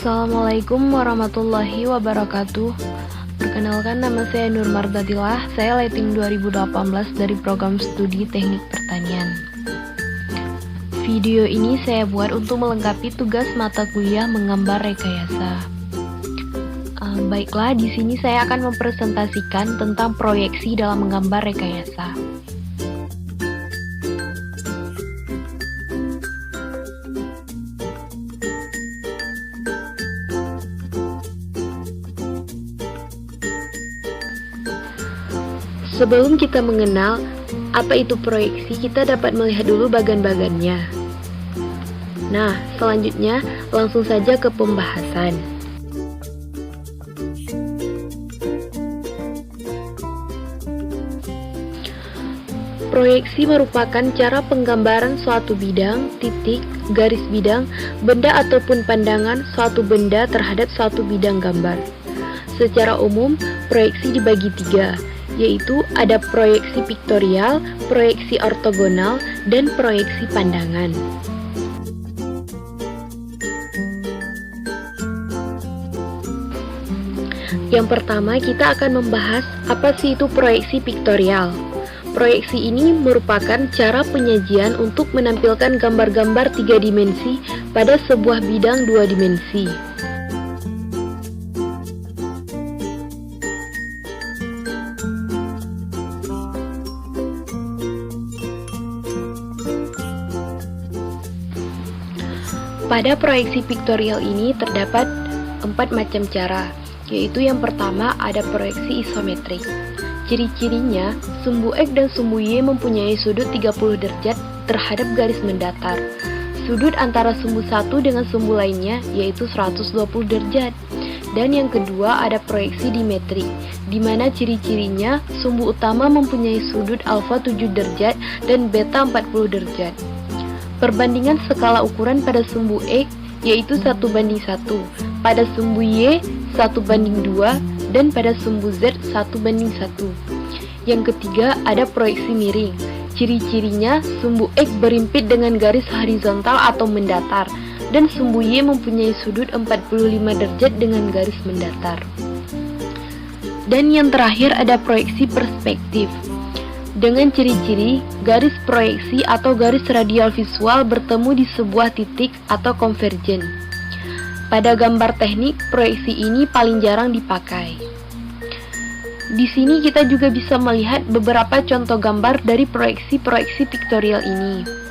Assalamualaikum warahmatullahi wabarakatuh. Perkenalkan, nama saya Nur Mardatilah. Saya Letting 2018 dari program studi Teknik Pertanian. Video ini saya buat untuk melengkapi tugas mata kuliah menggambar rekayasa. Baiklah, di sini saya akan mempresentasikan tentang proyeksi dalam menggambar rekayasa. Sebelum kita mengenal apa itu proyeksi, kita dapat melihat dulu bagan-bagannya. Nah, selanjutnya langsung saja ke pembahasan. Proyeksi merupakan cara penggambaran suatu bidang, titik, garis bidang, benda ataupun pandangan suatu benda terhadap suatu bidang gambar. Secara umum, proyeksi dibagi tiga, yaitu ada proyeksi piktorial, proyeksi ortogonal, dan proyeksi pandangan. Yang pertama, kita akan membahas apa sih itu proyeksi piktorial. Proyeksi ini merupakan cara penyajian untuk menampilkan gambar-gambar 3 dimensi pada sebuah bidang 2 dimensi. Pada proyeksi piktorial ini terdapat 4 macam cara, yaitu yang pertama ada proyeksi isometrik. Ciri-cirinya, sumbu X dan sumbu Y mempunyai sudut 30 derajat terhadap garis mendatar. Sudut antara sumbu satu dengan sumbu lainnya yaitu 120 derajat. Dan yang kedua ada proyeksi dimetrik, di mana ciri-cirinya sumbu utama mempunyai sudut alfa 7 derajat dan beta 40 derajat. Perbandingan skala ukuran pada sumbu X yaitu 1:1, pada sumbu Y 1:2, dan pada sumbu Z 1:1. Yang ketiga ada proyeksi miring. Ciri-cirinya sumbu X berimpit dengan garis horizontal atau mendatar, dan sumbu Y mempunyai sudut 45 derajat dengan garis mendatar. Dan yang terakhir ada proyeksi perspektif. Dengan ciri-ciri garis proyeksi atau garis radial visual bertemu di sebuah titik atau konvergen. Pada gambar teknik, proyeksi ini paling jarang dipakai. Di sini kita juga bisa melihat beberapa contoh gambar dari proyeksi-proyeksi piktorial ini.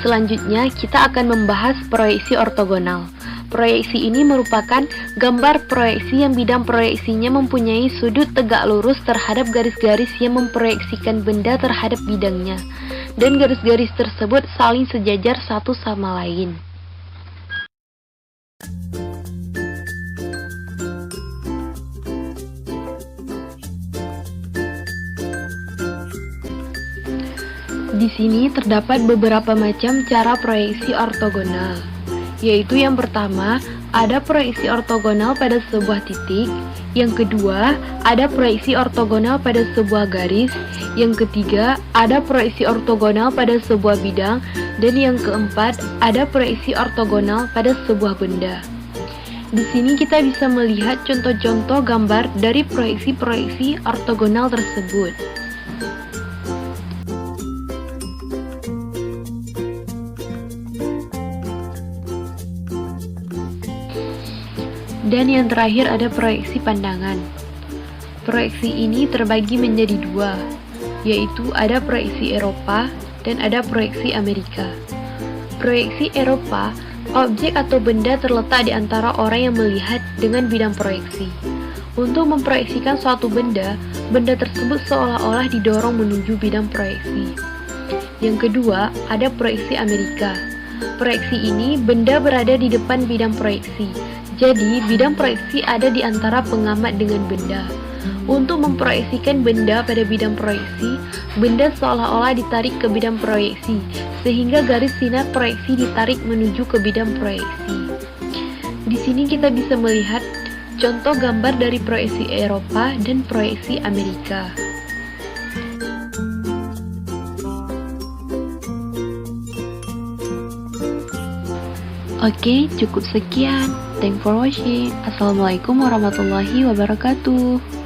Selanjutnya, kita akan membahas proyeksi ortogonal. Proyeksi ini merupakan gambar proyeksi yang bidang proyeksinya mempunyai sudut tegak lurus terhadap garis-garis yang memproyeksikan benda terhadap bidangnya, dan garis-garis tersebut saling sejajar satu sama lain. Di sini terdapat beberapa macam cara proyeksi ortogonal, yaitu yang pertama, ada proyeksi ortogonal pada sebuah titik, yang kedua, ada proyeksi ortogonal pada sebuah garis, yang ketiga, ada proyeksi ortogonal pada sebuah bidang, dan yang keempat, ada proyeksi ortogonal pada sebuah benda. Di sini kita bisa melihat contoh-contoh gambar dari proyeksi-proyeksi ortogonal tersebut. Dan yang terakhir ada proyeksi pandangan. Proyeksi ini terbagi menjadi dua, yaitu ada proyeksi Eropa dan ada proyeksi Amerika. Proyeksi Eropa, objek atau benda terletak di antara orang yang melihat dengan bidang proyeksi. Untuk memproyeksikan suatu benda, benda tersebut seolah-olah didorong menuju bidang proyeksi. Yang kedua, ada proyeksi Amerika. Proyeksi ini, benda berada di depan bidang proyeksi. Jadi, bidang proyeksi ada di antara pengamat dengan benda. Untuk memproyeksikan benda pada bidang proyeksi, benda seolah-olah ditarik ke bidang proyeksi, sehingga garis sinar proyeksi ditarik menuju ke bidang proyeksi. Di sini kita bisa melihat contoh gambar dari proyeksi Eropa dan proyeksi Amerika. Oke, cukup sekian. Thanks for watching. Assalamualaikum warahmatullahi wabarakatuh.